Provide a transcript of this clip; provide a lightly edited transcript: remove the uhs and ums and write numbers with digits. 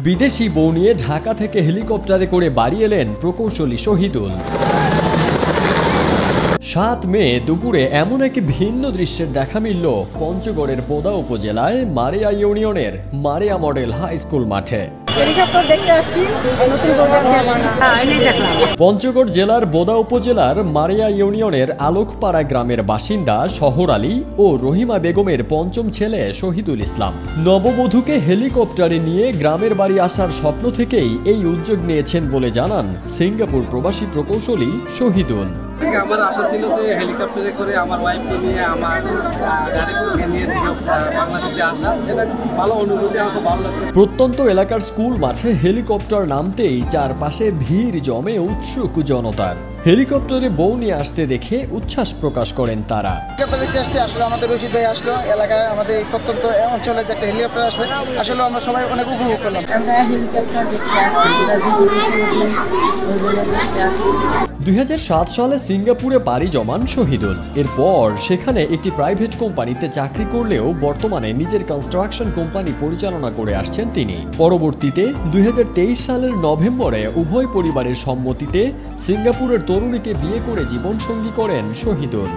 বিদেশি বউ নিয়ে ঢাকা থেকে হেলিকপ্টারে করে বাড়ি এলেন প্রকৌশলী শহীদুল। ৭ মে দুপুরে এমন এক ভিন্ন দৃশ্যের দেখা মিলল পঞ্চগড়ের বোদা উপজেলায় মারিয়া ইউনিয়নের মারিয়া মডেল হাই স্কুল মাঠে। পঞ্চগড় জেলার বোদা উপজেলার মারিয়া ইউনিয়নের আলোকপাড়া গ্রামের বাসিন্দা শহর আলী ও রহিমা বেগমের পঞ্চম ছেলে শহীদুল ইসলাম। নববধূকে হেলিকপ্টারে নিয়ে গ্রামের বাড়ি আসার স্বপ্ন থেকেই এই উদ্যোগ নিয়েছেন বলে জানান সিঙ্গাপুর প্রবাসী প্রকৌশলী শহীদুল। আমার আশা ছিল যে হেলিকপ্টারে করে আমার ওয়াইফকে নিয়ে আমার গাড়ি নিয়ে বাংলাদেশে আসা, এটা ভালো অনুভূতি, আমাকে ভালো লাগছে। প্রত্যন্ত এলাকার স্কুল মাঠে হেলিকপ্টার নামতেই চারপাশে ভিড় জমে উৎসুক জনতার। হেলিকপ্টারে বউ নিয়ে আসতে দেখে উচ্ছ্বাস প্রকাশ করেন তারা। হেলিকপ্টার দেখতে আসছে, আসলে আমাদের রশিদ ভাই আসলো, এলাকায় আমাদের প্রত্যন্ত অঞ্চলে যে একটা হেলিকপ্টার আসছে, আসলে আমরা সবাই অনেক উপভোগ করলাম। আমরা হেলিকপ্টার দেখতে আসছি। ২০০৭ সালে সিঙ্গাপুরে পাড়ি জমান শহীদুল। এরপর সেখানে একটি প্রাইভেট কোম্পানিতে চাকরি করলেও বর্তমানে নিজের কনস্ট্রাকশন কোম্পানি পরিচালনা করে আসছেন তিনি। পরবর্তীতে ২০২৩ সালের নভেম্বরে উভয় পরিবারের সম্মতিতে সিঙ্গাপুরের তরুণীকে বিয়ে করে জীবনসঙ্গী করেন শহীদুল।